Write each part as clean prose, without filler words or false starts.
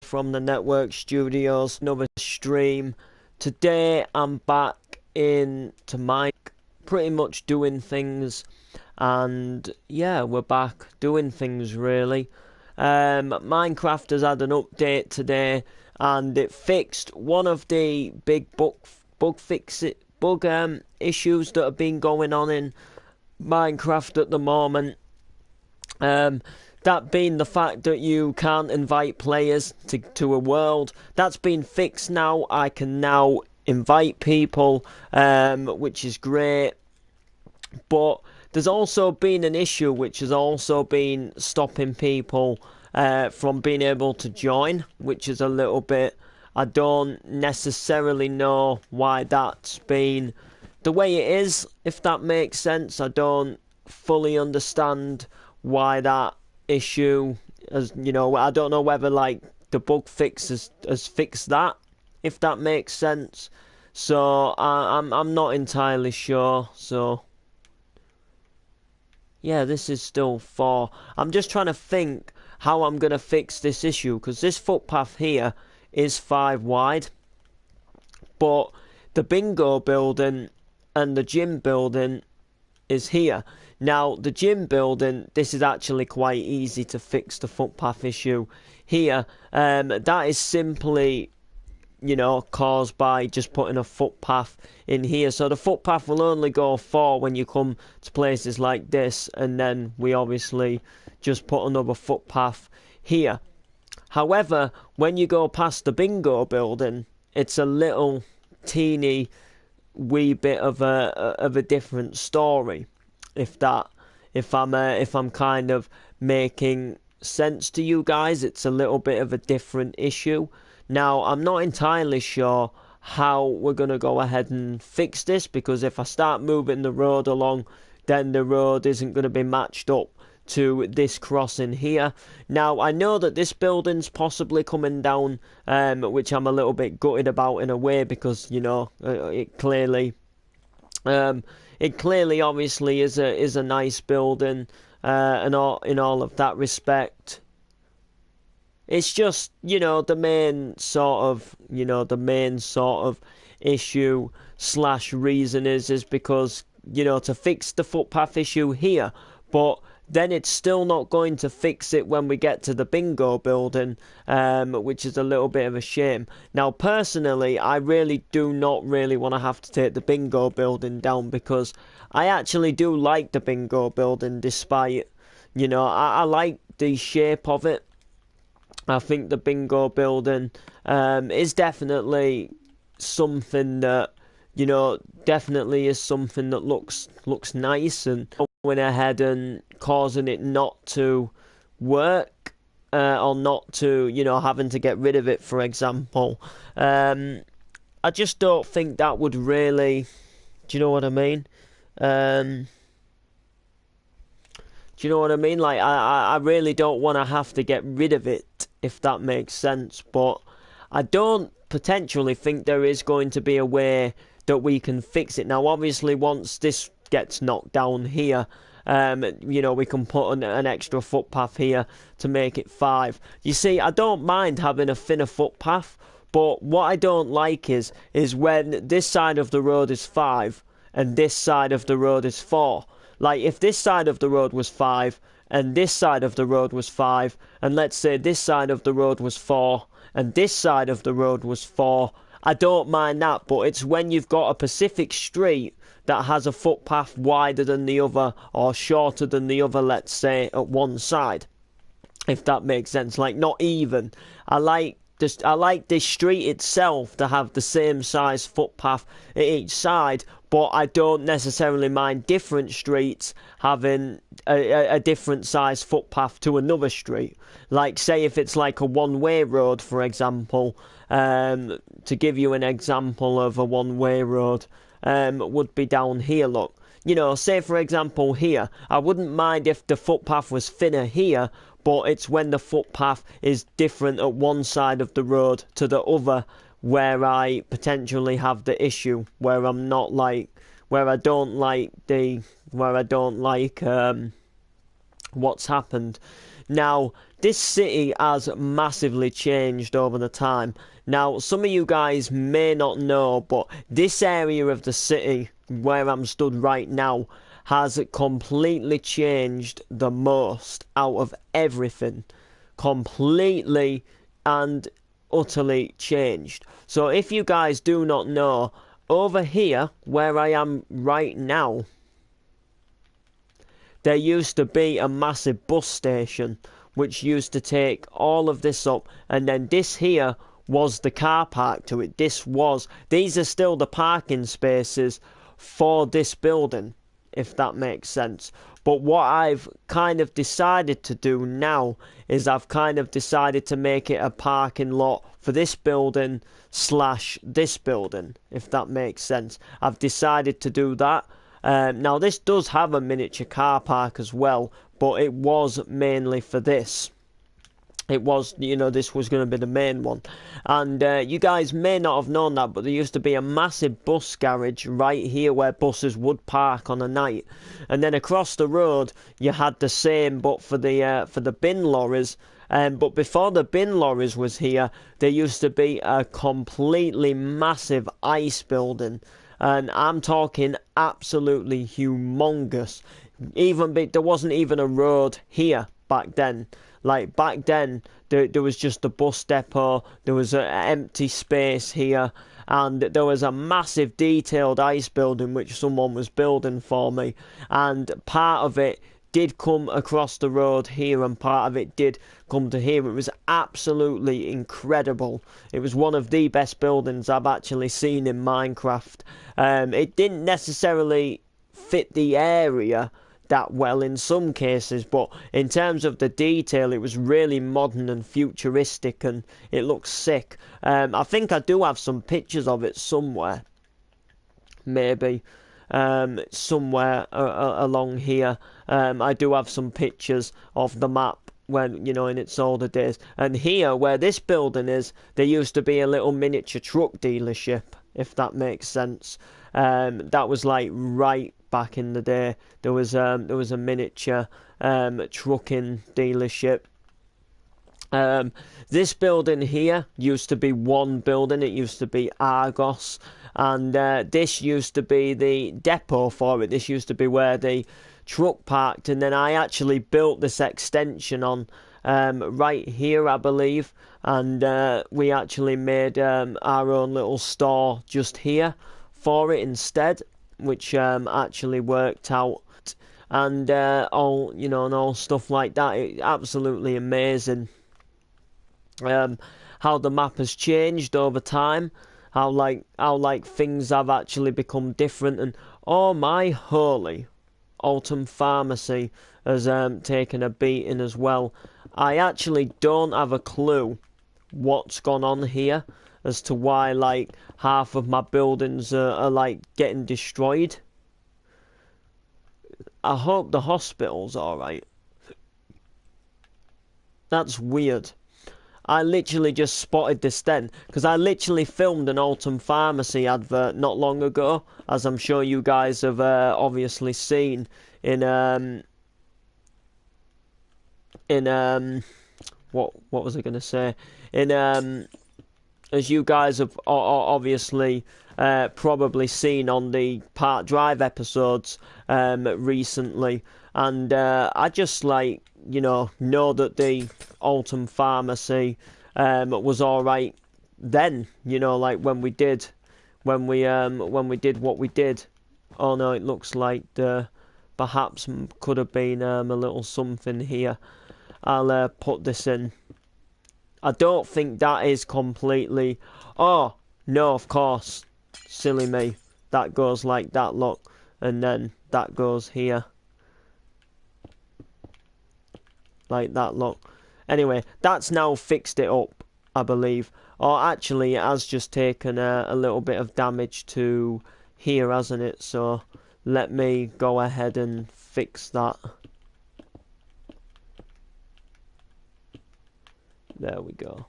from the Network Studios, another stream. Today I'm back into Mike, pretty much doing things, and yeah, we're back doing things really. Minecraft has had an update today, and it fixed one of the big bug issues that have been going on in Minecraft at the moment. That being the fact that you can't invite players to a world. That's been fixed now. I can now invite people, which is great. But there's also been an issue which has also been stopping people from being able to join, which is a little bit... I don't necessarily know why that's been the way it is, if that makes sense. I don't fully understand why that issue, as you know, I don't know whether like the bug fix has fixed that, if that makes sense. So I'm not entirely sure. So yeah, this is still 4. I'm just trying to think how I'm gonna fix this issue, because this footpath here is 5 wide, but the bingo building and the gym building is here. Now, the gym building, this is actually quite easy to fix the footpath issue here. That is simply, you know, caused by just putting a footpath in here. So the footpath will only go 4 when you come to places like this, and then we obviously just put another footpath here. However, when you go past the bingo building, it's a little teeny wee bit of a different story. If I'm kind of making sense to you guys, it's a little bit of a different issue. Now, I'm not entirely sure how we're going to go ahead and fix this, because if I start moving the road along, then the road isn't going to be matched up to this crossing here. Now, I know that this building's possibly coming down, which I'm a little bit gutted about in a way, because, you know, it clearly obviously is a nice building, and all in all of that respect. It's just, you know, the main sort of issue slash reason is because, you know, to fix the footpath issue here, but then it's still not going to fix it when we get to the bingo building, which is a little bit of a shame. Now, personally, I really do not really want to have to take the bingo building down, because I actually do like the bingo building, despite, you know, I like the shape of it. I think the bingo building is definitely something that, you know, definitely is something that looks nice, and going ahead and causing it not to work, or not to, you know, having to get rid of it, for example. I just don't think that would really... Do you know what I mean? Do you know what I mean? Like, I really don't want to have to get rid of it, if that makes sense. But I don't potentially think there is going to be a way that we can fix it. Now, obviously, once this gets knocked down here, you know, we can put an extra footpath here to make it 5. You see, I don't mind having a thinner footpath, but what I don't like is when this side of the road is 5 and this side of the road is 4. Like, if this side of the road was 5 and this side of the road was 5, and let's say this side of the road was 4 and this side of the road was 4, I don't mind that. But it's when you've got a Pacific street that has a footpath wider than the other, or shorter than the other, let's say, at one side, if that makes sense. Like, not even. I like this street itself to have the same size footpath at each side, but I don't necessarily mind different streets having a different size footpath to another street. Like, say if it's like a one-way road, for example, to give you an example of a one-way road, would be down here, look. You know, say for example here, I wouldn't mind if the footpath was thinner here, but it's when the footpath is different at one side of the road to the other where I potentially have the issue, where I don't like what's happened. Now, this city has massively changed over the time. Now, some of you guys may not know, but this area of the city where I'm stood right now has completely changed the most out of everything. Completely and utterly changed. So if you guys do not know, over here where I am right now, there used to be a massive bus station which used to take all of this up, and then this here was the car park to it. These are still the parking spaces for this building, if that makes sense. But what I've kind of decided to do now is I've kind of decided to make it a parking lot for this building / this building, if that makes sense. I've decided to do that. Now this does have a miniature car park as well, but it was mainly for this. It was, this was going to be the main one. And you guys may not have known that, but there used to be a massive bus garage right here where buses would park on a night. And then across the road, you had the same, but for the bin lorries. But before the bin lorries was here, there used to be a completely massive ice building. And I'm talking absolutely humongous. There wasn't even a road here back then. Like back then, there was just a bus depot, there was an empty space here, and there was a massive detailed ice building which someone was building for me, and part of it did come across the road here and part of it did come to here. It was absolutely incredible. It was one of the best buildings I've actually seen in Minecraft. It didn't necessarily fit the area that well in some cases, but in terms of the detail, it was really modern and futuristic, and it looks sick. I think I do have some pictures of it somewhere, maybe somewhere along here. I do have some pictures of the map when, in its older days. And here, where this building is, there used to be a little miniature truck dealership, if that makes sense. That was like right back in the day. There was a miniature trucking dealership. This building here used to be one building. It used to be Argos, and this used to be the depot for it. This used to be where the truck parked, and then I actually built this extension on right here, I believe, and we actually made our own little store just here for it instead, which actually worked out, and all stuff like that. Absolutely amazing how the map has changed over time, how things have actually become different, and oh my holy, Alton Pharmacy has taken a beating as well. I actually don't have a clue what's gone on here as to why half of my buildings are getting destroyed. I hope the hospital's alright. That's weird. I literally just spotted this then, because I literally filmed an Alton Pharmacy advert not long ago, as I'm sure you guys have obviously seen in what was I gonna say? As you guys have obviously probably seen on the Park Drive episodes recently, and I just know that the Alton Pharmacy was all right then, when we did what we did. Oh no, it looks like perhaps could have been a little something here. I'll put this in. I don't think that is completely... Oh, no, of course. Silly me. That goes like that, look. And then that goes here. Like that, look. Anyway, that's now fixed it up, I believe. Or actually, it has just taken a little bit of damage to here, hasn't it? So, let me go ahead and fix that. There we go.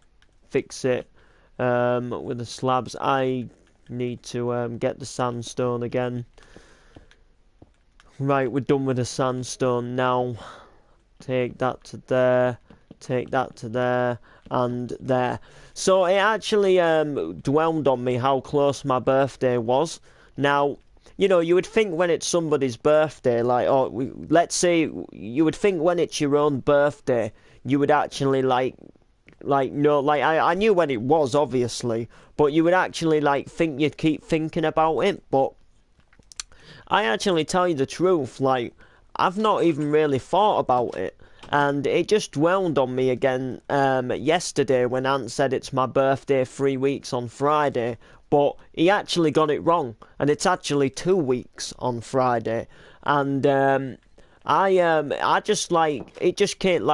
Fix it with the slabs. I need to get the sandstone again. Right, we're done with the sandstone now. Take that to there. take that to there and there. So it actually dwelled on me how close my birthday was. Now, you know, you would think when it's somebody's birthday, like, let's say, you would think when it's your own birthday, you would actually no, like I knew when it was, obviously, but you would actually think you'd keep thinking about it. But I actually tell you the truth, like, I've not even really thought about it. And it just dwelled on me again yesterday when Ant said it's my birthday 3 weeks on Friday. But he actually got it wrong, and it's actually 2 weeks on Friday. And I just it just came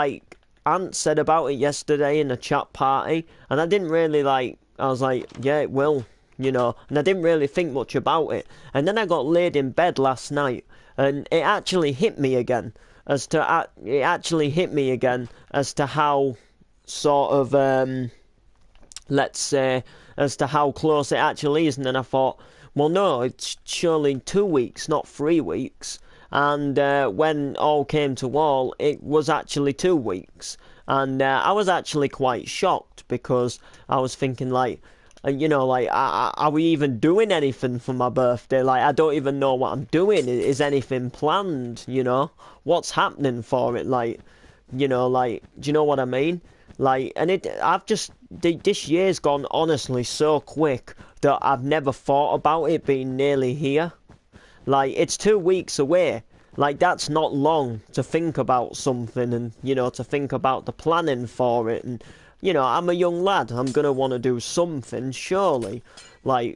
Ant said about it yesterday in a chat party, and I didn't really I was like, yeah, it will, you know, and I didn't really think much about it. And then I got laid in bed last night, and it actually hit me again as to how sort of let's say, as to how close it actually is. And then I thought, well, no, it's surely 2 weeks, not 3 weeks. And when all came to all, it was actually 2 weeks. And I was actually quite shocked, because I was thinking, you know, are we even doing anything for my birthday? Like, I don't even know what I'm doing. Is anything planned, you know? What's happening for it? Like, you know, do you know what I mean? And this year's gone honestly so quick that I've never thought about it being nearly here. It's 2 weeks away. That's not long to think about something, and, you know, to think about the planning for it. And, you know, I'm a young lad. I'm going to want to do something, surely.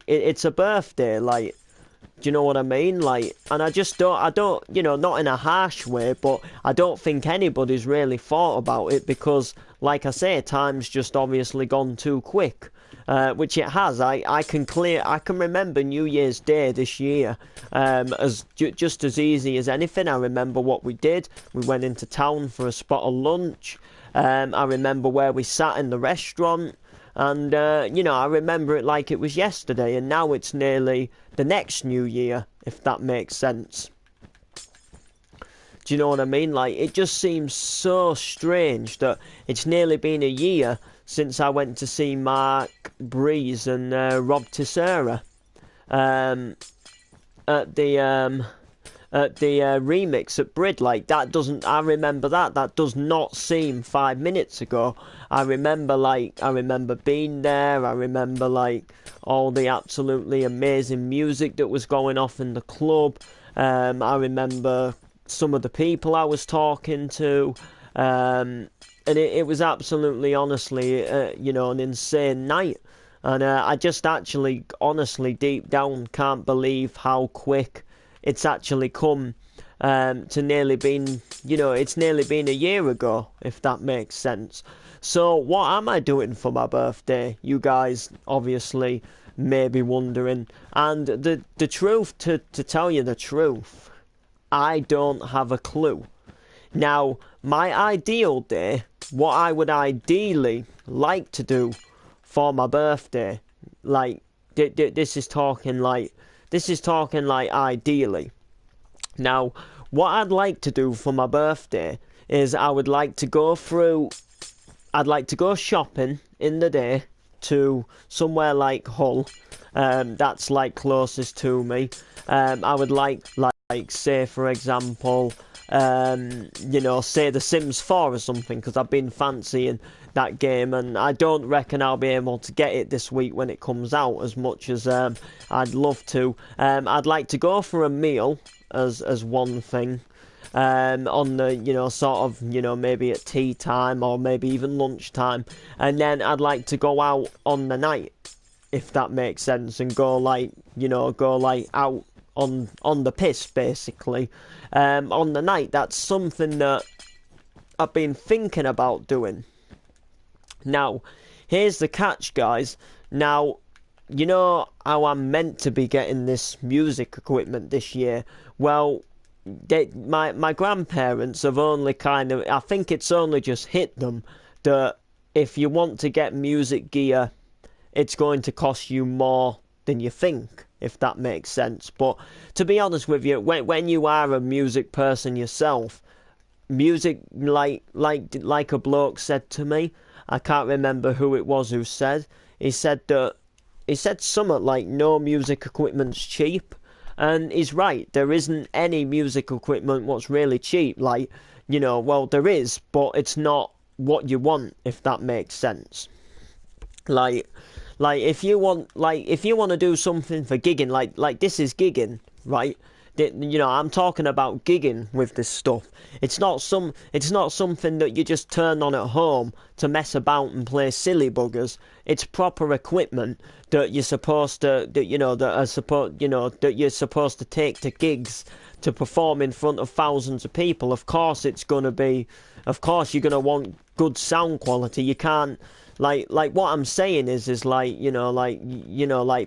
It's a birthday, do you know what I mean? And I don't, you know, not in a harsh way, but I don't think anybody's really thought about it, because, like I say, time's just obviously gone too quick, which it has. I can remember New Year's Day this year as just as easy as anything. I remember what we did. We went into town for a spot of lunch. I remember where we sat in the restaurant. And, you know, I remember it like it was yesterday, and now it's nearly the next New Year, if that makes sense. Do you know what I mean? It just seems so strange that it's nearly been a year since I went to see Mark Breeze and Rob Tissera at the remix at Brid. I remember that does not seem 5 minutes ago. I remember being there. I remember all the absolutely amazing music that was going off in the club. I remember some of the people I was talking to, and it was absolutely, honestly, you know, an insane night. And I just actually, honestly, deep down, can't believe how quick it's actually come to nearly been, you know, it's nearly been a year ago, if that makes sense. So what am I doing for my birthday? You guys obviously may be wondering. And the truth, to tell you the truth, I don't have a clue. Now, my ideal day, what I would ideally like to do for my birthday, this is talking ideally. Now, what I'd like to do for my birthday is I'd like to go shopping in the day to somewhere like Hull. That's closest to me. I would like say, for example, you know, say The Sims 4 or something, because I've been fancying that game, and I don't reckon I'll be able to get it this week when it comes out, as much as I'd love to. I'd like to go for a meal as one thing, on the, you know, sort of, you know, maybe at tea time or maybe even lunchtime, and then I'd like to go out on the night, if that makes sense, and go out on the piss, basically, on the night. That's something that I've been thinking about doing. Now, here's the catch, guys. Now, you know how I'm meant to be getting this music equipment this year? Well, my grandparents have only I think it's only just hit them that if you want to get music gear, it's going to cost you more than you think, if that makes sense. But to be honest with you, when you are a music person yourself, music, like a bloke said to me. I can't remember who it was who said. He said something like no music equipment's cheap, and he's right. There isn't any music equipment what's really cheap. Like, well, there is, but it's not what you want, if that makes sense. Like, if you want to do something for gigging, like this is gigging, right? I'm talking about gigging with this stuff. It's not something that you just turn on at home to mess about and play silly buggers. It's proper equipment that you're supposed to that you're supposed to take to gigs to perform in front of thousands of people. Of course you're going to want good sound quality. You can't like what I'm saying is like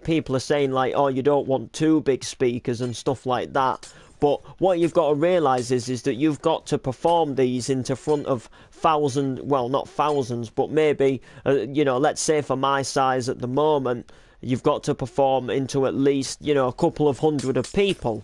people are saying like, oh, you don't want too big speakers and stuff like that. But what you've got to realise is that you've got to perform these into front of not thousands, but maybe, let's say for my size at the moment, you've got to perform into at least, a couple of hundred of people.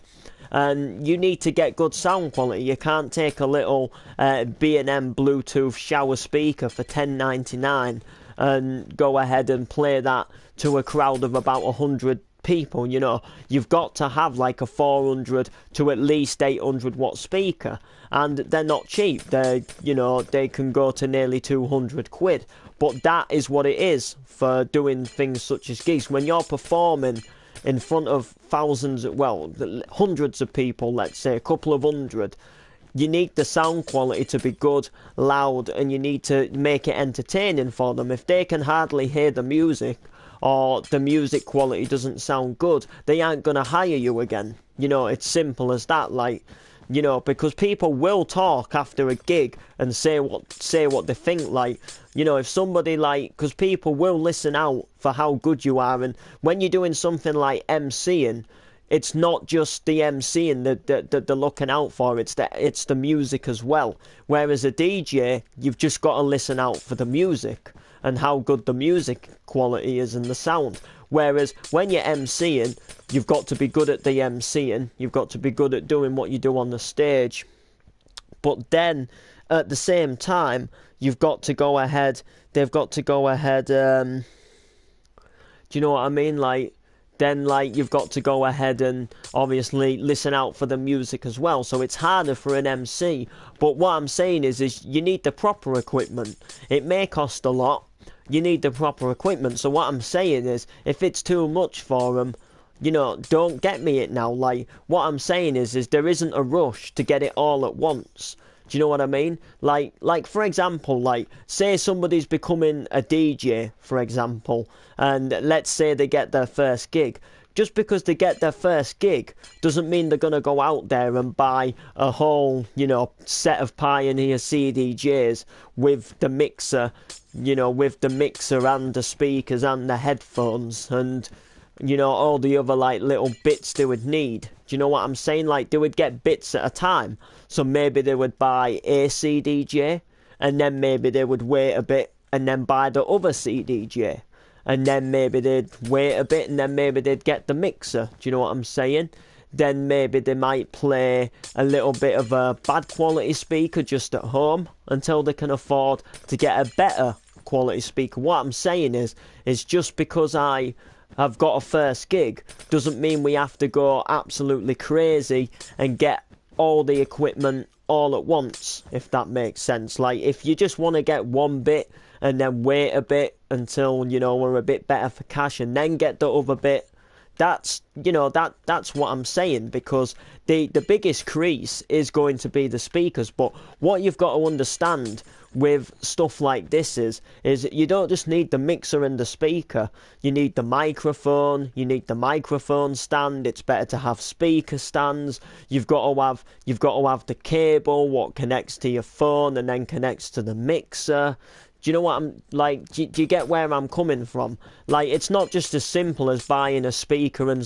And you need to get good sound quality. You can't take a little B&M Bluetooth shower speaker for $10.99 and go ahead and play that to a crowd of about 100 people. You've got to have like a 400 to at least 800 watt speaker, and they're not cheap. They can go to nearly 200 quid. But that is what it is for doing things such as gigs. When you're performing in front of thousands, hundreds of people, let's say a couple of hundred, you need the sound quality to be good, loud, and you need to make it entertaining for them. If they can hardly hear the music, or the music quality doesn't sound good, they aren't going to hire you again. It's simple as that. Because people will talk after a gig and say what they think. If somebody because people will listen out for how good you are. And when you're doing something like MCing, it's not just the MCing that they're looking out for. It's the music as well. Whereas a DJ, you've just got to listen out for the music and how good the music quality is and the sound. Whereas when you're MCing, you've got to be good at the MCing. You've got to be good at doing what you do on the stage. But then, at the same time, you've got to go ahead. They've got to go ahead. Do you know what I mean? You've got to go ahead and obviously listen out for the music as well. So it's harder for an MC. But what I'm saying is you need the proper equipment. It may cost a lot. You need the proper equipment. So what I'm saying is, if it's too much for them, don't get me it now. What I'm saying is there isn't a rush to get it all at once. Do you know what I mean? Like for example, say somebody's becoming a DJ, for example, and let's say they get their first gig. Just because they get their first gig doesn't mean they're going to go out there and buy a whole, set of Pioneer CDJs with the mixer, and the speakers and the headphones and, all the other, little bits they would need. Do you know what I'm saying? They would get bits at a time. So maybe they would buy a CDJ, and then maybe they would wait a bit and then buy the other CDJ. And then maybe they'd wait a bit and then maybe they'd get the mixer. Do you know what I'm saying? Then maybe they might play a little bit of a bad quality speaker just at home until they can afford to get a better quality speaker. What I'm saying is just because I have got a first gig doesn't mean we have to go absolutely crazy and get all the equipment all at once, if that makes sense. If you just want to get one bit and then wait a bit until we're a bit better for cash and then get the other bit, that's what I'm saying, because the biggest crease is going to be the speakers. But what you've got to understand with stuff like this is you don't just need the mixer and the speaker. You need the microphone, you need the microphone stand. It's better to have speaker stands. You've got to have the cable what connects to your phone and then connects to the mixer. Do you know what I'm do you get where I'm coming from? It's not just as simple as buying a speaker and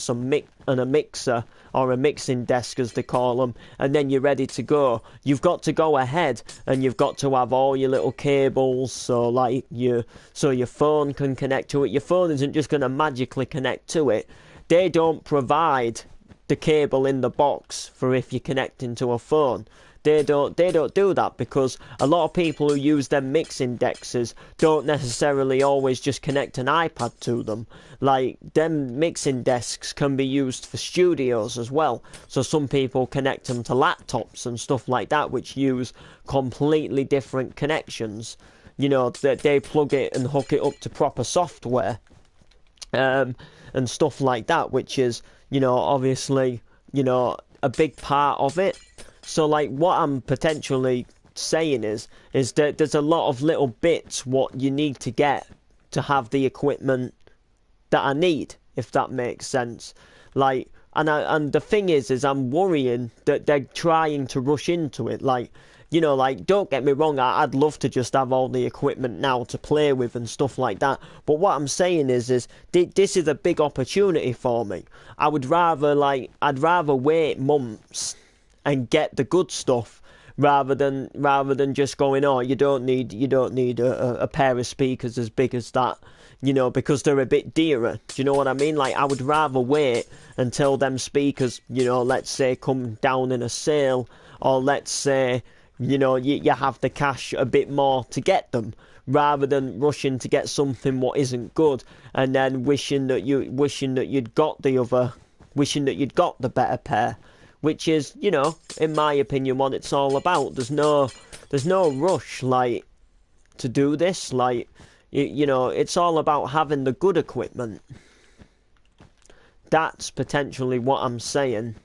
a mixer, or a mixing desk as they call them, and then you're ready to go. You've got to go ahead and you've got to have all your little cables so your phone can connect to it. Your phone isn't just going to magically connect to it. They don't provide the cable in the box for if you're connecting to a phone. they don't do that, because a lot of people who use them mixing dexes don't necessarily always just connect an iPad to them. Like, them mixing desks can be used for studios as well, so some people connect them to laptops and stuff like that, which use completely different connections. You know, that they plug it and hook it up to proper software, and stuff like that, which is, you know, obviously, you know, a big part of it. So, like, what I'm potentially saying is that there's a lot of little bits what you need to get to have the equipment that I need, if that makes sense. Like, and the thing is I'm worrying that they're trying to rush into it. Like, you know, like, don't get me wrong, I'd love to just have all the equipment now to play with and stuff like that. But what I'm saying is this is a big opportunity for me. I'd rather wait months and get the good stuff rather than just going, oh, you don't need a pair of speakers as big as that, you know, because they're a bit dearer. Do you know what I mean? Like, I would rather wait until them speakers, you know, let's say come down in a sale, or let's say, you know, you have the cash a bit more to get them, rather than rushing to get something what isn't good and then wishing that you'd got the better pair, which is, you know, in my opinion, what it's all about. There's no rush, like, to do this. Like, you know, it's all about having the good equipment. That's potentially what I'm saying.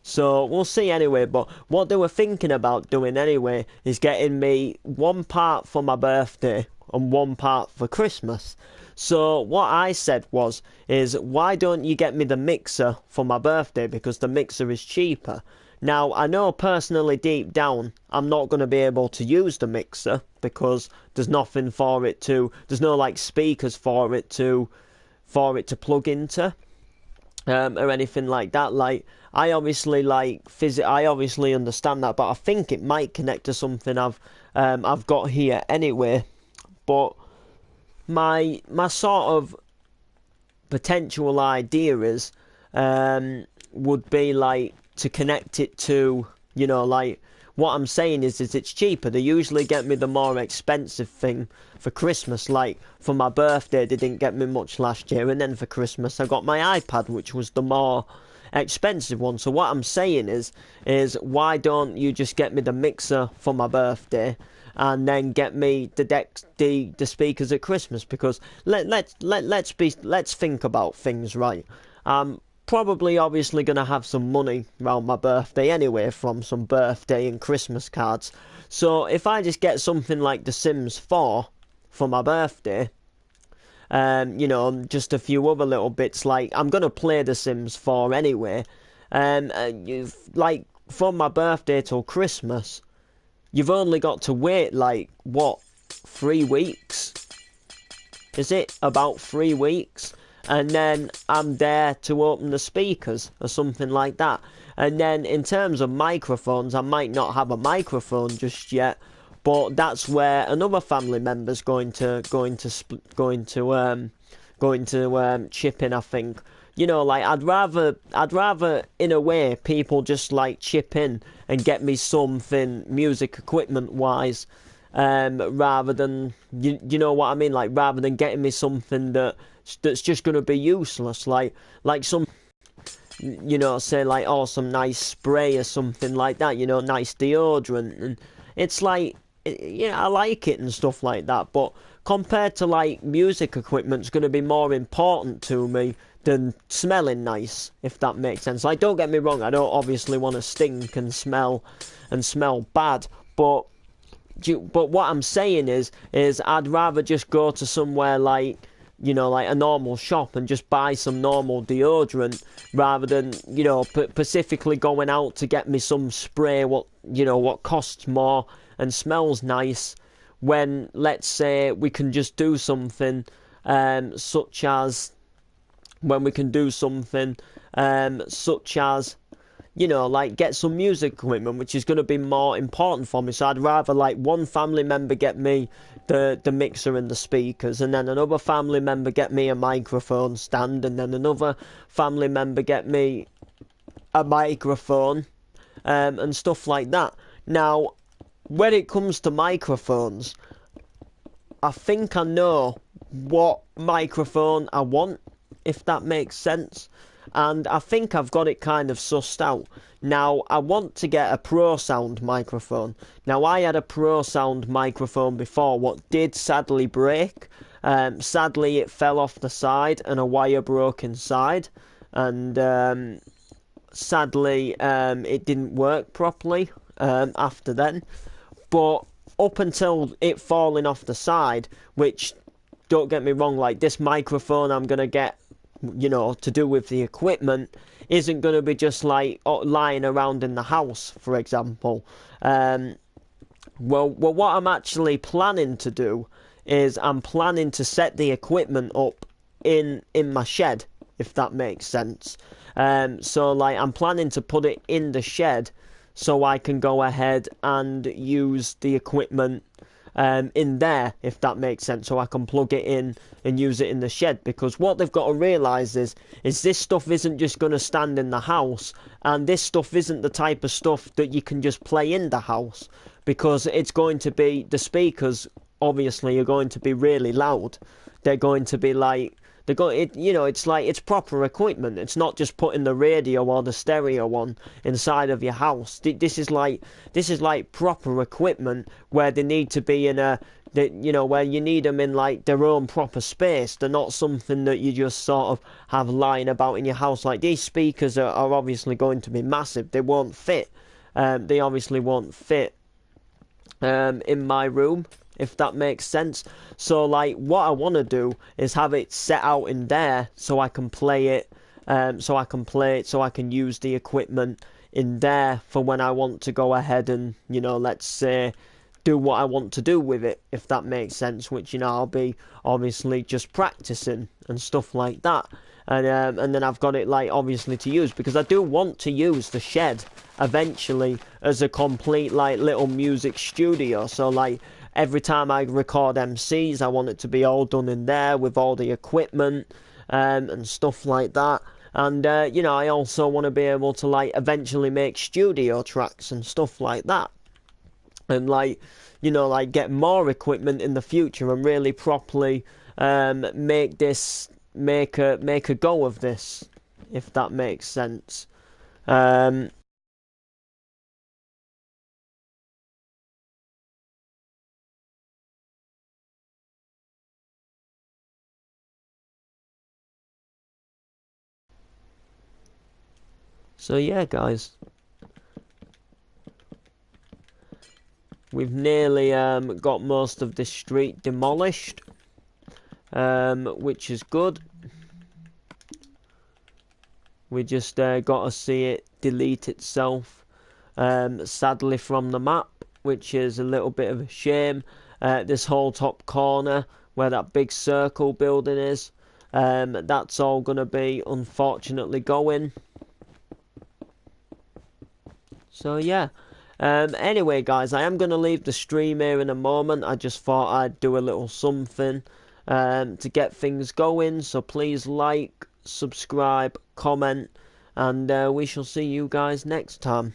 So we'll see anyway, but what they were thinking about doing anyway is getting me one part for my birthday and one part for Christmas. So what I said is why don't you get me the mixer for my birthday, because the mixer is cheaper. Now, I know personally deep down I'm not going to be able to use the mixer because there's nothing for it to, there's no like speakers for it to plug into. Or anything like that. Like, I obviously understand that, but I think it might connect to something I've got here anyway. But my sort of potential idea is would be like to connect it to, you know, like, what I'm saying is it's cheaper. They usually get me the more expensive thing for Christmas. Like, for my birthday, they didn't get me much last year, and then for Christmas, I got my iPad, which was the more expensive one. So what I'm saying is why don't you just get me the mixer for my birthday, and then get me the speakers at Christmas? Because let's think about things, right? Probably obviously going to have some money around my birthday anyway from some birthday and Christmas cards. So if I just get something like The Sims 4 for my birthday, you know, just a few other little bits, like, I'm going to play The Sims 4 anyway, like, from my birthday till Christmas, you've only got to wait, like, what, 3 weeks? Is it about 3 weeks? And then I'm there to open the speakers or something like that. And then in terms of microphones, I might not have a microphone just yet, but that's where another family member's going to chip in, I think. You know, like, I'd rather in a way people just like chip in and get me something music equipment wise, rather than, you know what I mean, like, rather than getting me something that's just going to be useless, like some, you know, say like, oh, some nice spray or something like that, you know, nice deodorant, and it's like, yeah, I like it and stuff like that, but compared to like music equipment, it's going to be more important to me than smelling nice, if that makes sense. Like, don't get me wrong, I don't obviously want to stink and smell bad, but what I'm saying is I'd rather just go to somewhere like, you know, like a normal shop and just buy some normal deodorant, rather than, you know, specifically going out to get me some spray what costs more and smells nice, when, let's say, we can just do something such as like get some music equipment, which is going to be more important for me. So I'd rather like one family member get me the mixer and the speakers, and then another family member get me a microphone stand, and then another family member get me a microphone, and stuff like that. Now, when it comes to microphones, I think I know what microphone I want, if that makes sense. And I think I've got it kind of sussed out. Now, I want to get a Pro Sound microphone. Now, I had a Pro Sound microphone before, what did sadly break. Sadly, it fell off the side and a wire broke inside. And sadly, it didn't work properly after then. But up until it falling off the side, which, don't get me wrong, like this microphone I'm going to get, to do with the equipment, isn't going to be just like lying around in the house, for example. Well, what I'm actually planning to do is I'm planning to set the equipment up in my shed, if that makes sense. So like I'm planning to put it in the shed so I can go ahead and use the equipment in there, if that makes sense, so I can plug it in and use it in the shed. Because what they've got to realise is this stuff isn't just going to stand in the house, and this stuff isn't the type of stuff that you can just play in the house, because it's going to be, the speakers obviously are going to be really loud. They're going to be like, it's like, it's proper equipment. It's not just putting the radio or the stereo on inside of your house. This is like proper equipment where they need to be in where you need them in like their own proper space. They're not something that you just sort of have lying about in your house. Like these speakers are obviously going to be massive. They won't fit. They obviously won't fit in my room, if that makes sense. So like what I want to do is have it set out in there so I can play it, so I can use the equipment in there for when I want to go ahead and, let's say, do what I want to do with it, if that makes sense, which, I'll be obviously just practicing and stuff like that. And then I've got it like obviously to use, because I do want to use the shed eventually as a complete like little music studio. So like every time I record MCs, I want it to be all done in there with all the equipment and stuff like that. And I also want to be able to like eventually make studio tracks and stuff like that, and like get more equipment in the future and really properly make a go of this, if that makes sense. So yeah, guys, we've nearly got most of this street demolished, which is good. We just got to see it delete itself, sadly, from the map, which is a little bit of a shame. This whole top corner where that big circle building is, that's all going to be unfortunately going. So yeah, anyway guys, I am going to leave the stream here in a moment. I just thought I'd do a little something to get things going. So please like, subscribe, comment, and we shall see you guys next time.